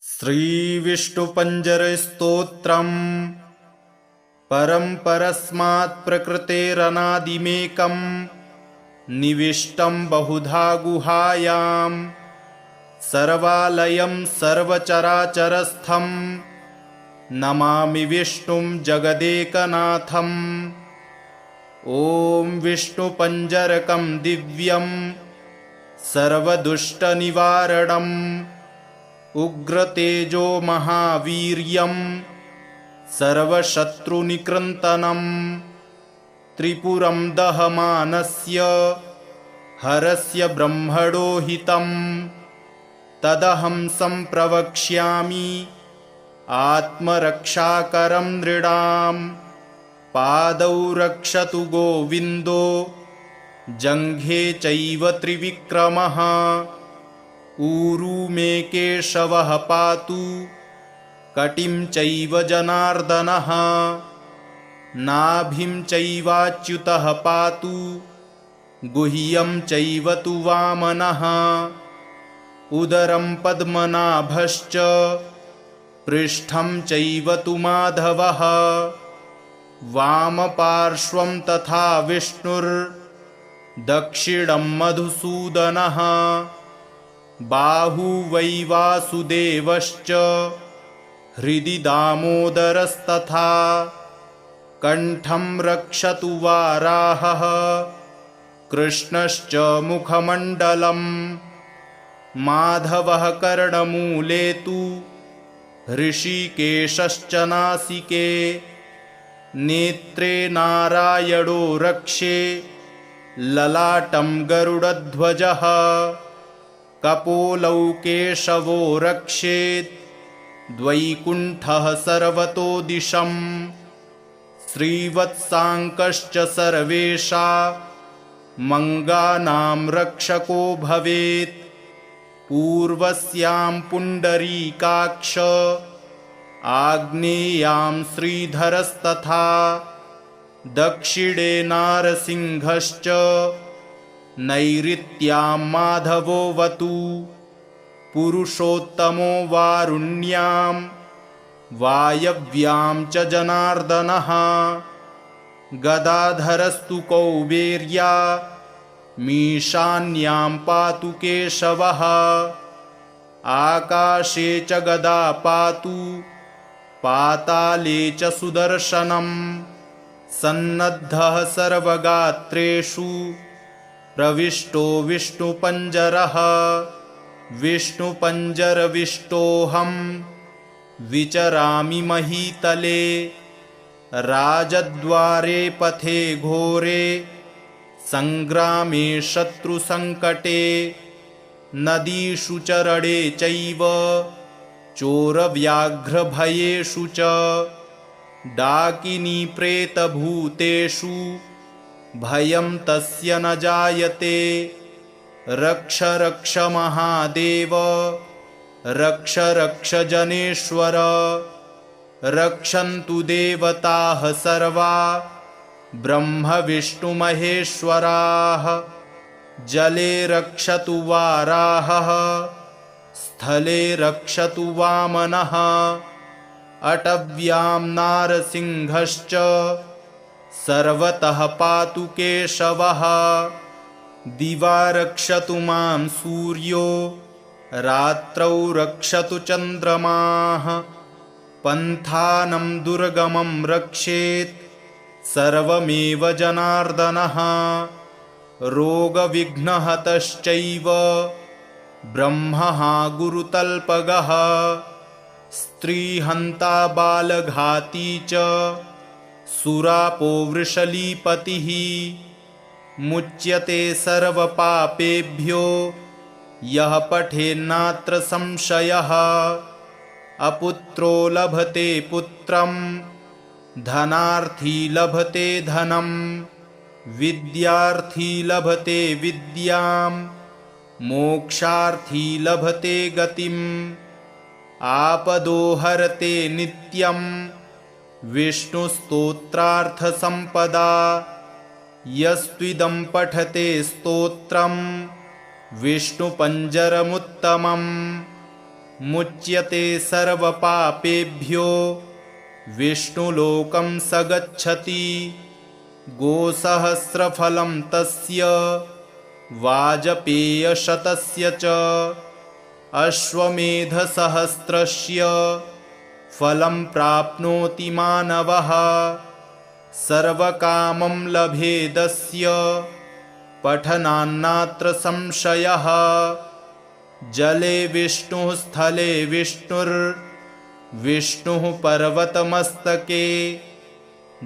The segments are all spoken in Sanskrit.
श्रीविष्णुपञ्जरस्तोत्रम् परं परस्मात् प्रकृतेरनादिमेकं निविष्टं बहुधा गुहायां सर्वालयं सर्वचराचरस्थं नमामि विष्णुं जगदेकनाथम्। ॐ विष्णुपञ्जरकं दिव्यं सर्वदुष्टनिवारणम् उग्रतेजो महावीर्यं सर्वशत्रुनिकृन्तनं त्रिपुरं दहमानस्य हरस्य ब्रह्मणो हितं तदहं सम्प्रवक्ष्यामि आत्मरक्षाकरं नृणां। पादौ रक्षतु गोविन्दो जङ्घे चैव त्रिविक्रमः ऊरू मे केशवः पातु कटिं चैव जनार्दनः नाभिं चैवाच्युतः पातु गुह्यं चैव तु वामनः उदरं पद्मनाभश्च पृष्ठं चैव तु माधवः वामपार्श्वं तथा विष्णुर्दक्षिणं मधुसूदनः बाहू वै वासुदेवश्च हृदि दामोदरस्तथा कण्ठं रक्षतु वाराहः कृष्णश्च मुखमण्डलं माधवः कर्णमूले तु हृषीकेशश्च नासिके नेत्रे नारायणो रक्षे ललाटं गरुडध्वजः कपोलौ केशवो रक्षेत् द्वैकुण्ठः सर्वतो दिशं श्रीवत्साङ्कश्च सर्वेषा मङ्गानां रक्षको भवेत् पूर्वस्यां पुण्डरीकाक्ष आग्नेयां श्रीधरस्तथा दक्षिणे नारसिंहश्च नैऋत्यां माधवोऽवतु पुरुषोत्तमो वारुण्यां वायव्यां च जनार्दनः गदाधरस्तु कौबेर्या मीशान्यां पातु केशवः आकाशे च गदा पातु पाताले च सुदर्शनं सन्नद्धः सर्वगात्रेषु प्रविष्टो विष्णुपञ्जरः विष्णुपञ्जरविष्टोऽहं विचरामि महीतले राजद्वारे पथे घोरे सङ्ग्रामे शत्रुसङ्कटे नदीषु चरणे चैव चोरव्याघ्रभयेषु च डाकिनी प्रेतभूतेषु भयं तस्य न जायते रक्ष रक्ष महादेव रक्ष रक्ष जनेश्वर रक्षन्तु देवताः सर्वा ब्रह्म विष्णु महेश्वराः जले रक्षतु वाराहः स्थले रक्षतु वामनः अटव्यां नारसिंहश्च सर्वतः पातु केशवः दिवा रक्षतु मां सूर्यो रात्रौ रक्षतु चन्द्रमाः पन्थानं दुर्गमं रक्षेत् सर्वमेव जनार्दनः रोगविघ्नहतश्चैव ब्रह्मः गुरुतल्पगः स्त्रीहन्ता बालघाती च सुरापो वृषलीपतिः मुच्यते सर्वपापेभ्यो यः पठेन्नात्र संशयः अपुत्रो लभते पुत्रं धनार्थी लभते धनं विद्यार्थी लभते विद्यां मोक्षार्थी लभते गतिम् आपदो हरते नित्यं विष्णुस्तोत्रार्थसम्पदा यस्त्विदं पठते स्तोत्रं विष्णुपञ्जरमुत्तमं मुच्यते सर्वपापेभ्यो विष्णुलोकं स गच्छति। गोसहस्रफलं तस्य वाजपेयशतस्य च अश्वमेधसहस्रस्य फलं प्राप्नोति मानवः। सर्वकामं लभेदस्य पठनान्नात्र संशयः। जले विष्णुः स्थले विष्णुर्विष्णुः पर्वतमस्तके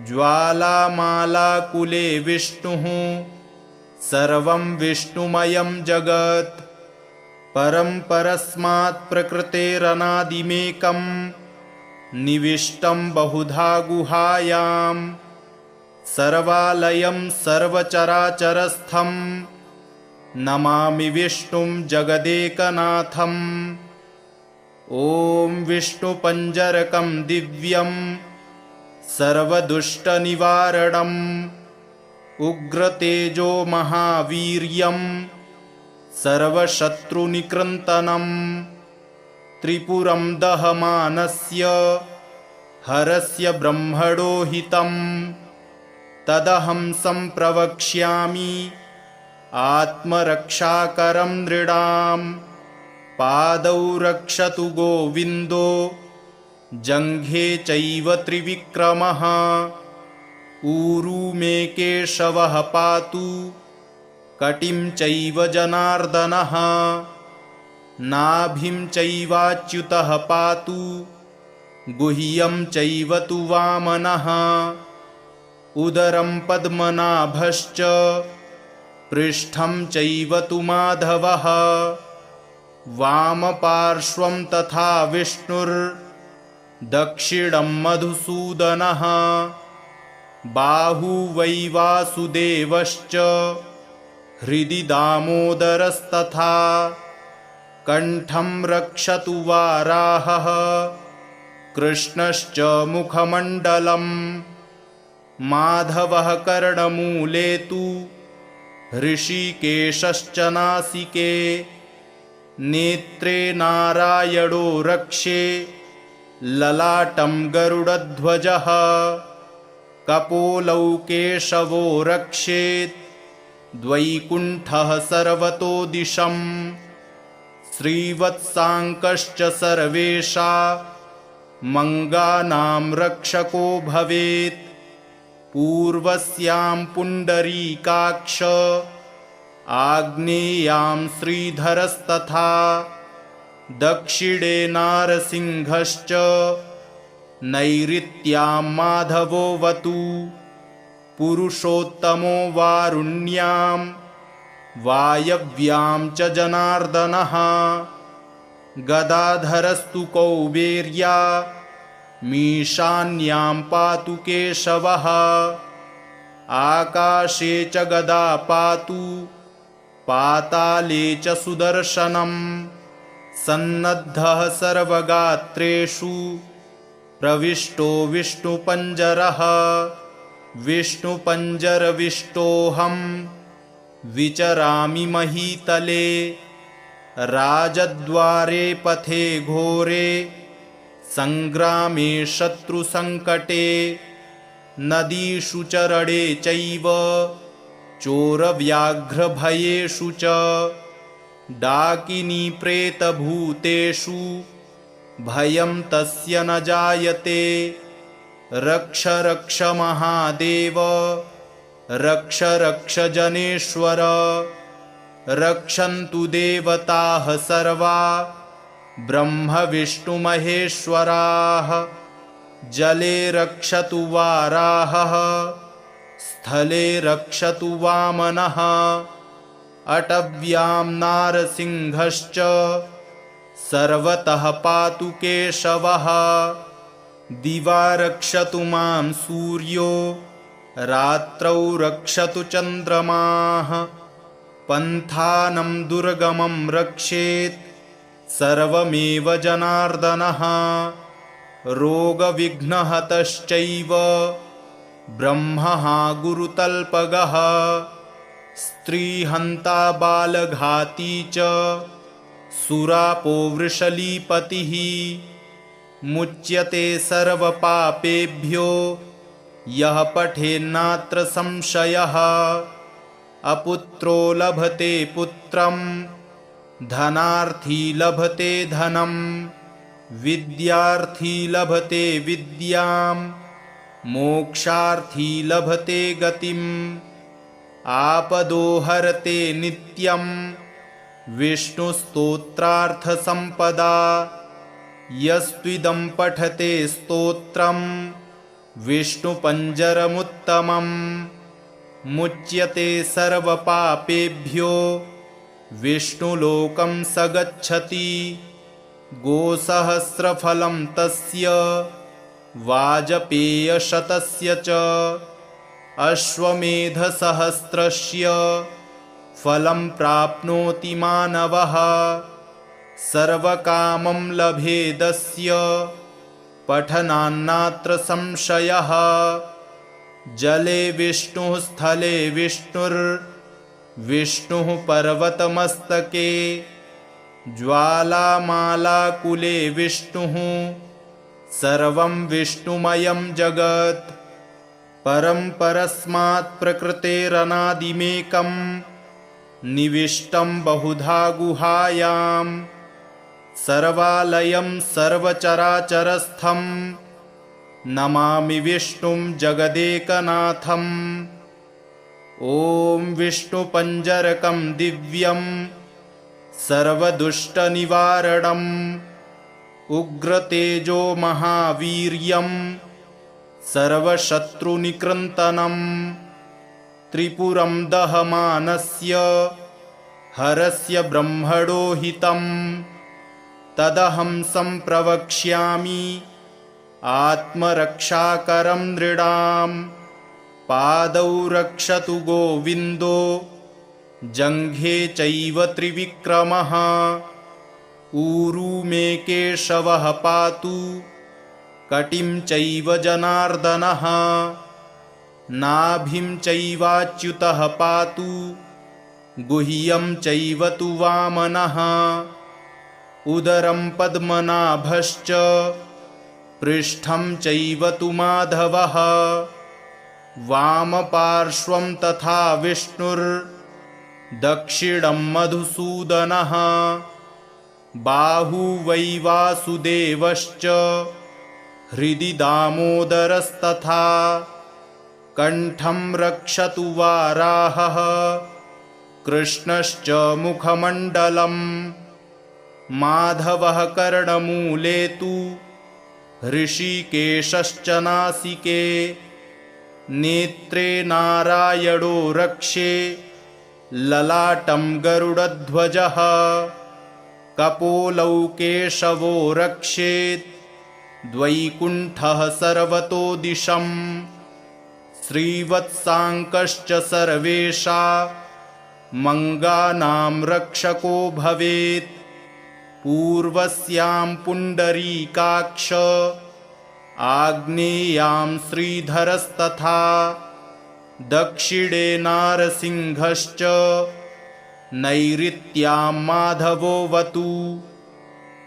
ज्वालामालाकुले विष्णुः सर्वं विष्णुमयं जगत्। परं परस्मात् प्रकृतेरनादिमेकं निविष्टं बहुधा गुहायां सर्वालयं सर्वचराचरस्थं नमामि विष्णुं जगदेकनाथम्। ॐ विष्णुपञ्जरकं दिव्यं सर्वदुष्टनिवारणम् उग्रतेजो महावीर्यं सर्वशत्रुनिकृन्तनं त्रिपुरं दहमानस्य हरस्य ब्रह्मणो हितं तदहं सम्प्रवक्ष्यामि आत्मरक्षाकरं नृणां। पादौ रक्षतु गोविन्दो जङ्घे चैव त्रिविक्रमः ऊरू मे केशवः पातु कटिं चैव जनार्दनः नाभिं चैवाच्युतः पातु गुह्यं चैव तु वामनः उदरं पद्मनाभश्च पृष्ठं चैव तु माधवः वामपार्श्वं तथा विष्णुर्दक्षिणं मधुसूदनः बाहू वै वासुदेवश्च हृदि दामोदरस्तथा कण्ठं रक्षतु वाराहः कृष्णश्च मुखमण्डलम् माधवः कर्णमूले तु हृषीकेशश्च नासिके नेत्रे नारायणो रक्षे ललाटं गरुडध्वजः कपोलौ केशवो रक्षेत् द्वैकुण्ठः सर्वतो दिशम् श्रीवत्साङ्कश्च सर्वेषा मङ्गानां रक्षको भवेत् पूर्वस्यां पुण्डरीकाक्ष आग्नेयां श्रीधरस्तथा दक्षिणे नारसिंहश्च नैऋत्यां माधवोऽवतु पुरुषोत्तमो वारुण्यां वायव्यां च जनार्दनः गदाधरस्तु कौबेर्या मीशान्यां पातु केशवः आकाशे च गदा पातु पाताले च सुदर्शनं सन्नद्धः सर्वगात्रेषु प्रविष्टो विष्णुपञ्जरः विष्णुपञ्जरविष्टोऽहं विचरामि महीतले राजद्वारे पथे घोरे सङ्ग्रामे शत्रुसङ्कटे नदीषु चरणे चैव चोरव्याघ्रभयेषु च डाकिनीप्रेतभूतेषु भयं तस्य न जायते रक्ष रक्ष महादेव रक्ष रक्ष जनेश्वर रक्षन्तु देवताः सर्वा ब्रह्म विष्णुमहेश्वराः जले रक्षतु वाराहः स्थले रक्षतु वामनः अटव्यां नारसिंहश्च सर्वतः पातु केशवः दिवा रक्षतु मां सूर्यो रात्रौ रक्षतु चन्द्रमाः पन्थानं दुर्गमं रक्षेत् सर्वमेव जनार्दनः रोगविघ्नहतश्चैव ब्रह्मः गुरुतल्पगः स्त्रीहन्ता बालघाती च सुरापो वृषलीपतिः मुच्यते सर्वपापेभ्यो यः पठेन्नात्र संशयः अपुत्रो लभते पुत्रं धनार्थी लभते धनं विद्यार्थी लभते विद्यां मोक्षार्थी लभते गतिम् आपदो हरते नित्यं विष्णुस्तोत्रार्थसम्पदा यस्त्विदं पठते स्तोत्रं विष्णुपञ्जरमुत्तमम् मुच्यते सर्वपापेभ्यो विष्णुलोकं स गच्छति गोसहस्रफलं तस्य वाजपेयशतस्य च अश्वमेधसहस्रस्य फलं प्राप्नोति मानवः सर्वकामं लभेदस्य पठनान्नात्र संशयः जले विष्णुः स्थले विष्णुर्विष्णुः पर्वतमस्तके ज्वालामालाकुले विष्णुः सर्वं विष्णुमयं जगत् परं परस्मात् प्रकृतेरनादिमेकं निविष्टं बहुधा गुहायां सर्वालयं सर्वचराचरस्थं नमामि विष्णुं जगदेकनाथम् ॐ विष्णुपञ्जरकं दिव्यं सर्वदुष्टनिवारणम् उग्रतेजो महावीर्यं सर्वशत्रुनिकृन्तनं त्रिपुरं दहमानस्य हरस्य ब्रह्मणो हितं तदहं सम्प्रवक्ष्यामि आत्मरक्षाकरं नृणां पादौ रक्षतु गोविन्दो जङ्घे चैव त्रिविक्रमः ऊरू मे केशवः पातु कटिं चैव जनार्दनः नाभिं चैवाच्युतः पातु गुह्यं चैव तु वामनः उदरं पद्मनाभश्च पृष्ठं चैव तु माधवः वामपार्श्वं तथा विष्णुर्दक्षिणं मधुसूदनः बाहू वै वासुदेवश्च हृदि दामोदरस्तथा कण्ठं रक्षतु वाराहः कृष्णश्च मुखमण्डलम् माधवः कर्णमूले तु हृषीकेशश्च नासिके नेत्रे नारायणो रक्षे ललाटं गरुडध्वजः कपोलौ केशवो रक्षेत् द्वैकुण्ठः सर्वतो दिशम् श्रीवत्साङ्कश्च सर्वेषा मङ्गानां रक्षको भवेत् पूर्वस्यां पुण्डरीकाक्ष आग्नेयां श्रीधरस्तथा दक्षिणे नारसिंहश्च नैऋत्यां माधवोऽवतु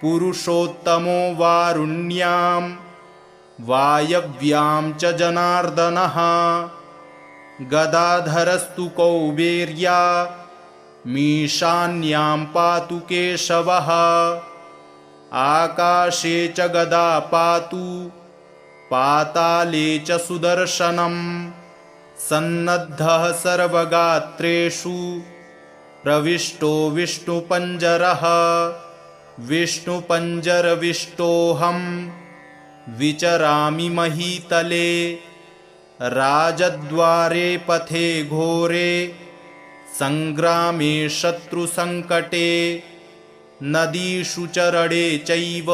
पुरुषोत्तमो वारुण्यां वायव्यां च जनार्दनः गदाधरस्तु कौबेर्या मीशान्यां पातु केशवः आकाशे च गदा पातु पाताले च सुदर्शनम् सन्नद्धः सर्वगात्रेषु प्रविष्टो विष्णुपञ्जरः विष्णुपञ्जरविष्टोऽहं विचरामि महीतले राजद्वारे पथे घोरे सङ्ग्रामे शत्रुसङ्कटे नदीषु चरणे चैव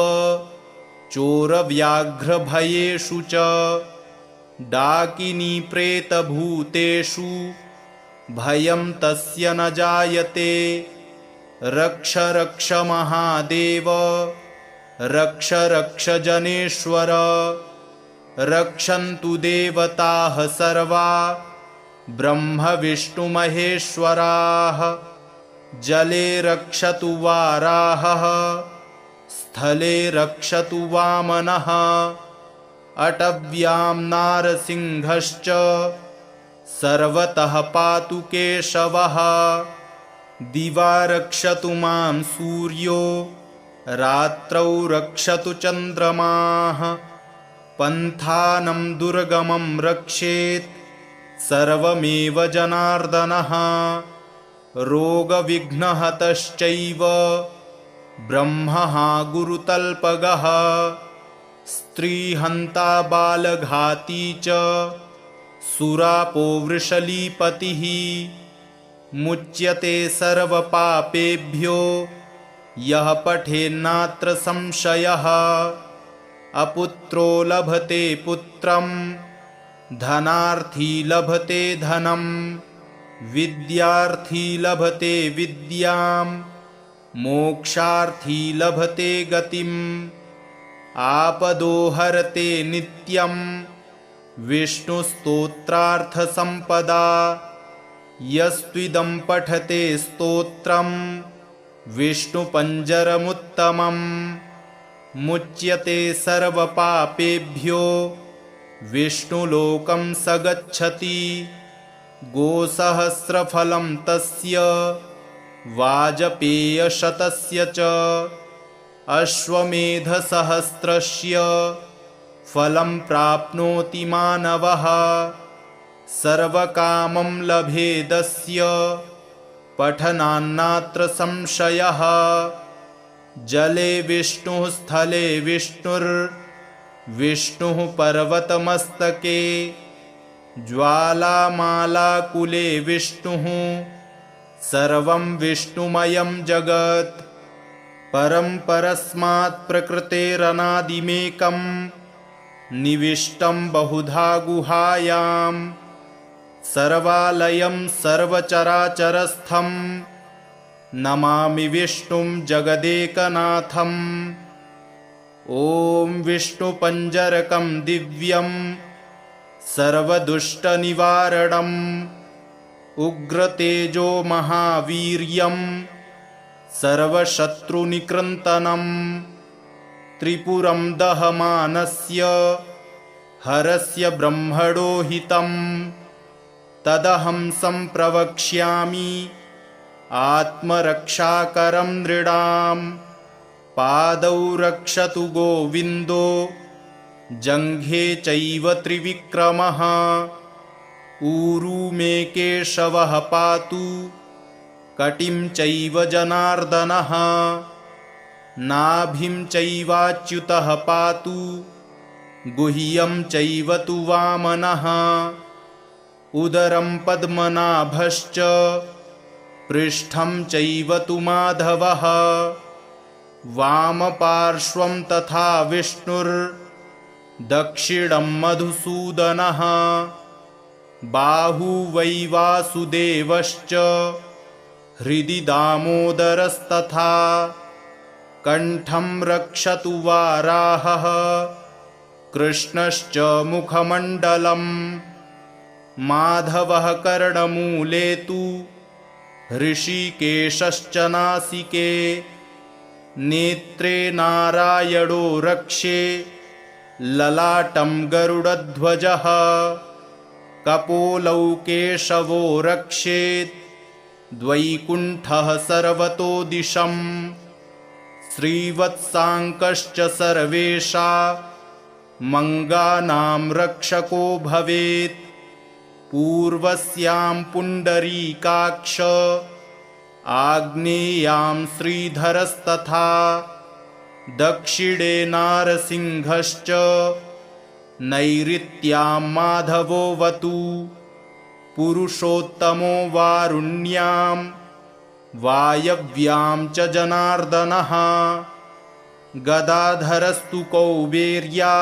चोरव्याघ्रभयेषु च डाकिनीप्रेतभूतेषु भयं तस्य न जायते रक्ष रक्ष महादेव रक्ष रक्ष जनेश्वर रक्षन्तु देवताः सर्वा ब्रह्म विष्णु महेश्वराः जले रक्षतु वाराहः स्थले रक्षतु वामनः अटव्यां नारसिंहश्च सर्वतः पातु केशवः दिवा रक्षतु मां सूर्यो रात्रौ रक्षतु चन्द्रमाः पन्थानं दुर्गमं रक्षेत् सर्वमेव जनार्दनः रोगविघ्नहतश्चैव ब्रह्मः गुरुतल्पगः स्त्रीहन्ता बालघाती च सुरापो वृषलीपतिः मुच्यते सर्वपापेभ्यो यः पठेन्नात्र संशयः अपुत्रो लभते पुत्रं धनार्थी लभते धनं विद्यार्थी लभते विद्यां मोक्षार्थी लभते गतिम् आपदो हरते नित्यं विष्णुस्तोत्रार्थसम्पदा यस्त्विदं पठते स्तोत्रं विष्णुपञ्जरमुत्तमम् मुच्यते सर्वपापेभ्यो विष्णुलोकं स गच्छति गोसहस्रफलं तस्य वाजपेयशतस्य च अश्वमेधसहस्रस्य फलं प्राप्नोति मानवः सर्वकामं लभेदस्य पठनान्नात्र संशयः जले विष्णुः स्थले विष्णुर्विष्णुः पर्वतमस्तके ज्वालामालाकुले विष्णुः सर्वं विष्णुमयं जगत् परं परस्मात् प्रकृतेरनादिमेकं निविष्टं बहुधा गुहायां सर्वालयं सर्वचराचरस्थं नमामि विष्णुं जगदेकनाथम् ॐ विष्णुपञ्जरकं दिव्यं सर्वदुष्टनिवारणम् उग्रतेजो महावीर्यं सर्वशत्रुनिकृन्तनं त्रिपुरं दहमानस्य हरस्य ब्रह्मणो हितं तदहं सम्प्रवक्ष्यामि आत्मरक्षाकरं नृणां पादौ रक्षतु गोविन्दो जङ्घे चैव त्रिविक्रमः ऊरू मे केशवः पातु कटिं चैव जनार्दनः नाभिं चैवाच्युतः पातु गुह्यं चैव तु वामनः उदरं पद्मनाभश्च पृष्ठं चैव तु माधवः वामपार्श्वं तथा विष्णुर्दक्षिणं मधुसूदनः बाहू वै वासुदेवश्च हृदि दामोदरस्तथा कण्ठं रक्षतु वाराहः कृष्णश्च मुखमण्डलम् माधवः कर्णमूले तु हृषीकेशश्च नासिके नेत्रे नारायणो रक्षे ललाटं गरुडध्वजः कपोलौ केशवो रक्षेत् द्वैकुण्ठः सर्वतो दिशम् श्रीवत्साङ्कश्च सर्वेषा मङ्गानां रक्षको भवेत् पूर्वस्यां पुण्डरीकाक्ष आग्नेयां श्रीधरस्तथा दक्षिणे नारसिंहश्च नैऋत्यां माधवोऽवतु पुरुषोत्तमो वारुण्यां वायव्यां च जनार्दनः गदाधरस्तु कौबेर्या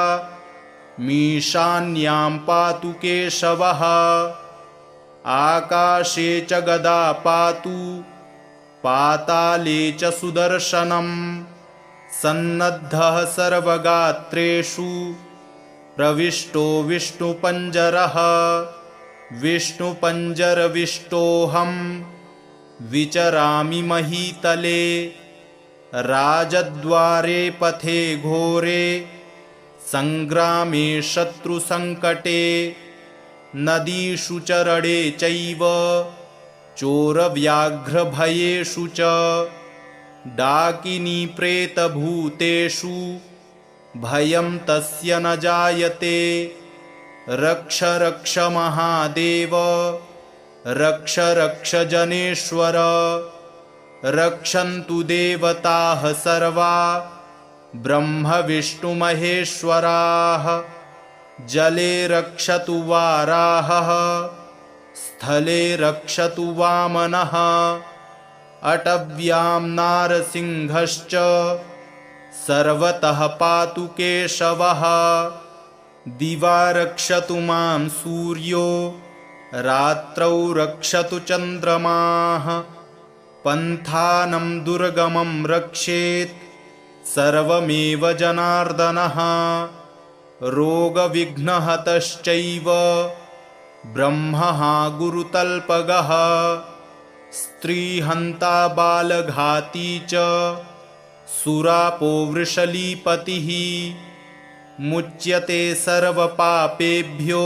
मीशान्यां पातु केशवः आकाशे च गदा पातु पाताले च सुदर्शनं सन्नद्धः सर्वगात्रेषु प्रविष्टो विष्णुपञ्जरः विष्णुपञ्जरविष्टोऽहं विचरामि महीतले राजद्वारे पथे घोरे संग्रामे शत्रुसङ्कटे नदीषु च रणे चैव चोरव्याघ्रभयेषु च डाकिनी प्रेतभूतेषु भयं तस्य न जायते रक्ष रक्ष महादेव रक्ष रक्ष जनेश्वर रक्षन्तु देवताः सर्वा ब्रह्म विष्णुमहेश्वराः जले रक्षतु वाराहः स्थले रक्षतु वामनः अटव्यां नारसिंहश्च सर्वतः पातु केशवः दिवा रक्षतु मां सूर्यो रात्रौ रक्षतु चन्द्रमाः पन्थानं दुर्गमं रक्षेत् सर्वमेव जनार्दनः रोगविघ्नहतश्चैव ब्रह्मः गुरुतल्पगः स्त्रीहन्ता बालघाती च सुरापो वृषलीपतिः मुच्यते सर्वपापेभ्यो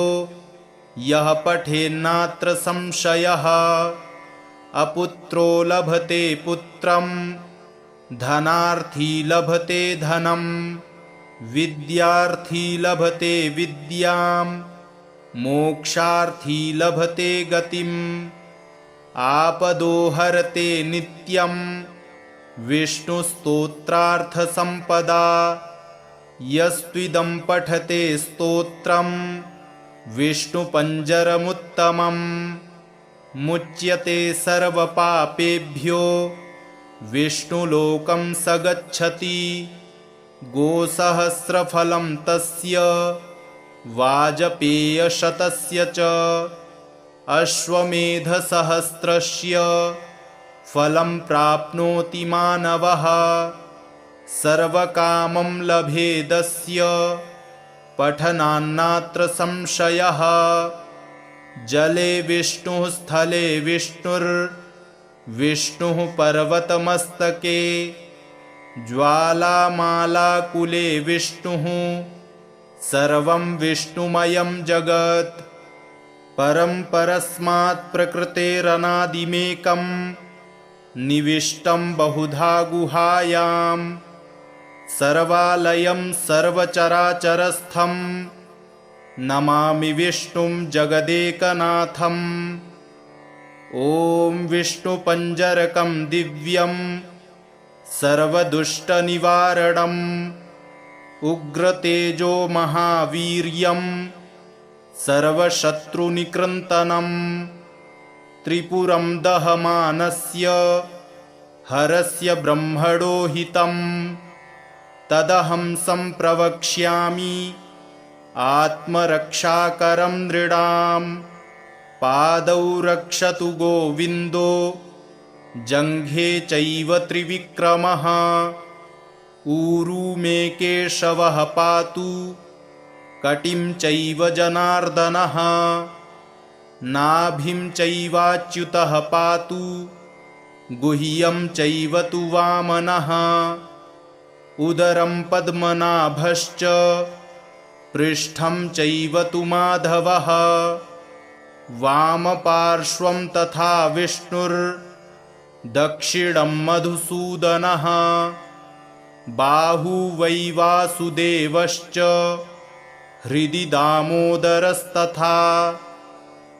यः पठेन्नात्र संशयः अपुत्रो लभते पुत्रं धनार्थी लभते धनं विद्यार्थी लभते विद्यां मोक्षार्थी लभते गतिम् आपदो हरते नित्यं विष्णुस्तोत्रार्थसम्पदा यस्त्विदं पठते स्तोत्रं विष्णुपञ्जरमुत्तमम् मुच्यते सर्वपापेभ्यो विष्णुलोकं स गच्छति गोसहस्रफलं तस्य वाजपेयशतस्य च अश्वमेधसहस्रस्य फलं प्राप्नोति मानवः सर्वकामं लभेदस्य पठनान्नात्र संशयः जले विष्णुः स्थले विष्णुर्विष्णुः पर्वतमस्तके ज्वालामालाकुले विष्णुः सर्वं विष्णुमयं जगत् परं परस्मात् प्रकृतेरनादिमेकं निविष्टं बहुधा गुहायां सर्वालयं सर्वचराचरस्थं नमामि विष्णुं जगदेकनाथम् ॐ विष्णुपञ्जरकं दिव्यं सर्वदुष्टनिवारणम् उग्रतेजो महावीर्यं सर्वशत्रुनिकृन्तनं त्रिपुरं दहमानस्य हरस्य ब्रह्मणो हितं तदहं सम्प्रवक्ष्यामि आत्मरक्षाकरं नृणां पादौ रक्षतु गोविन्दो जङ्घे चैव त्रिविक्रमः ऊरू मे केशवः पातु कटिं चैव जनार्दनः नाभिं चैवाच्युतः पातु गुह्यं चैव तु वामनः उदरं पद्मनाभश्च पृष्ठं चैव तु माधवः वामपार्श्वं तथा विष्णुर्दक्षिणं मधुसूदनः बाहू वै वासुदेवश्च हृदि दामोदरस्तथा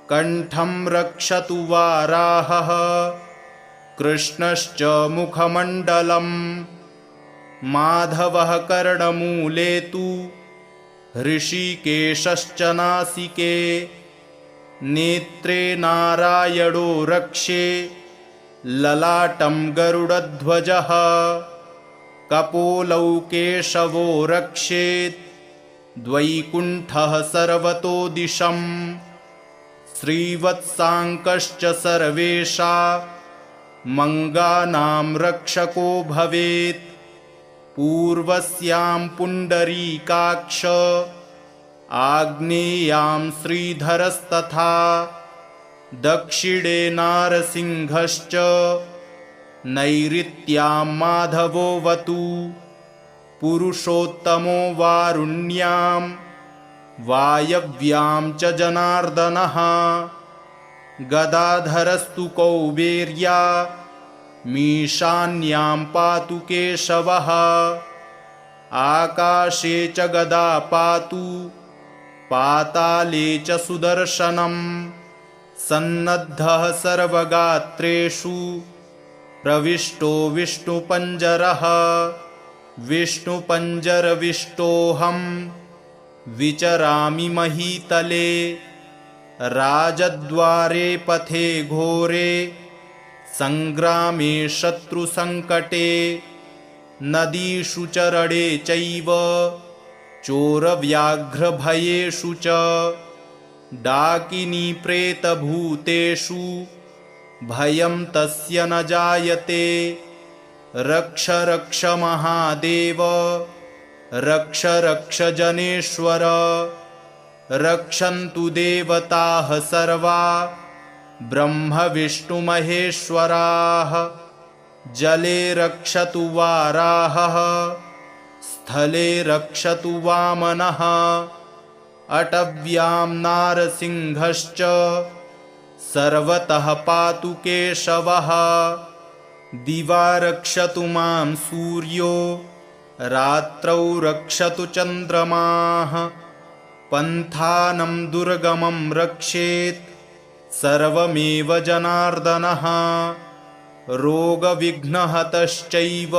कण्ठं रक्षतु वाराहः कृष्णश्च मुखमण्डलम् माधवः कर्णमूले तु हृषीकेशश्च नासिके नेत्रे नारायणो रक्षे ललाटं गरुडध्वजः कपोलौ केशवो रक्षेत् द्वैकुण्ठः सर्वतो दिशम् श्रीवत्साङ्कश्च सर्वेषा मङ्गानां रक्षको भवेत् पूर्वस्यां पुण्डरीकाक्ष आग्नेयां श्रीधरस्तथा दक्षिणे नारसिंहश्च नैऋत्यां माधवोऽवतु पुरुषोत्तमो वारुण्यां वायव्यां च जनार्दनः गदाधरस्तु कौबेर्या मीशान्यां पातु केशवः आकाशे च गदा पातु पाताले च सुदर्शनम् सन्नद्धः सर्वगात्रेषु प्रविष्टो विष्णुपञ्जरः विष्णुपञ्जरविष्टोऽहं विचरामि महीतले राजद्वारे पथे घोरे सङ्ग्रामे शत्रुसङ्कटे नदीषु च रणे चैव चोरव्याघ्रभयेषु च डाकिनी प्रेतभूतेषु भयं तस्य न जायते रक्ष रक्ष महादेव रक्ष रक्ष जनेश्वर रक्षन्तु देवताः सर्वा ब्रह्म विष्णुमहेश्वराः जले रक्षतु वाराहः स्थले रक्षतु वामनः अटव्यां नारसिंहश्च सर्वतः पातु केशवः दिवा रक्षतु मां सूर्यो रात्रौ रक्षतु चन्द्रमाः पन्थानं दुर्गमं रक्षेत् सर्वमेव जनार्दनः रोगविघ्नहतश्चैव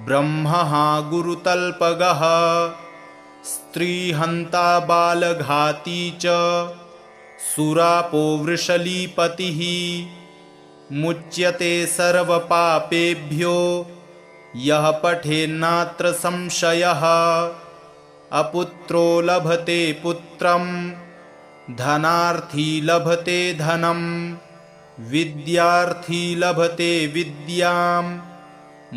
ब्रह्मः गुरुतल्पगः स्त्रीहन्ता बालघाती च सुरापो वृषलीपतिः मुच्यते सर्वपापेभ्यो यः पठेन्नात्र संशयः अपुत्रो लभते पुत्रं धनार्थी लभते धनं विद्यार्थी लभते विद्यां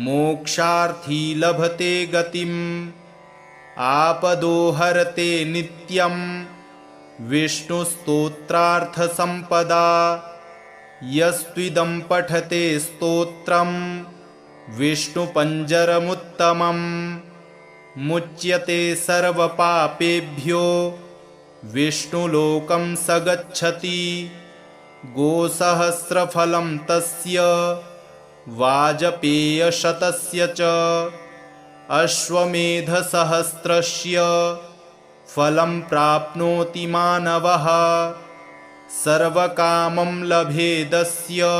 मोक्षार्थी लभते गतिम् आपदो हरते नित्यं विष्णुस्तोत्रार्थसम्पदा यस्त्विदं पठते स्तोत्रं विष्णुपञ्जरमुत्तमम् मुच्यते सर्वपापेभ्यो विष्णुलोकं स गच्छति गोसहस्रफलं तस्य वाजपेयशतस्य च अश्वमेधसहस्रस्य फलं प्राप्नोति मानवः सर्वकामं लभेदस्य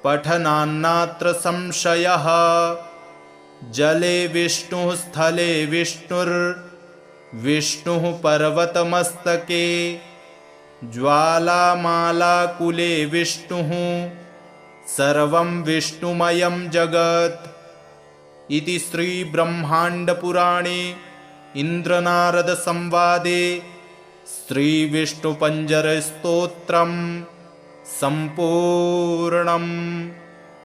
पठनान्नात्र संशयः जले विष्णुः स्थले विष्णुर्विष्णुः पर्वतमस्तके ज्वालामालाकुले विष्णुः सर्वं विष्णुमयं जगत् इति श्रीब्रह्माण्डपुराणे इन्द्रनारदसंवादे श्रीविष्णुपञ्जरस्तोत्रं सम्पूर्णम्।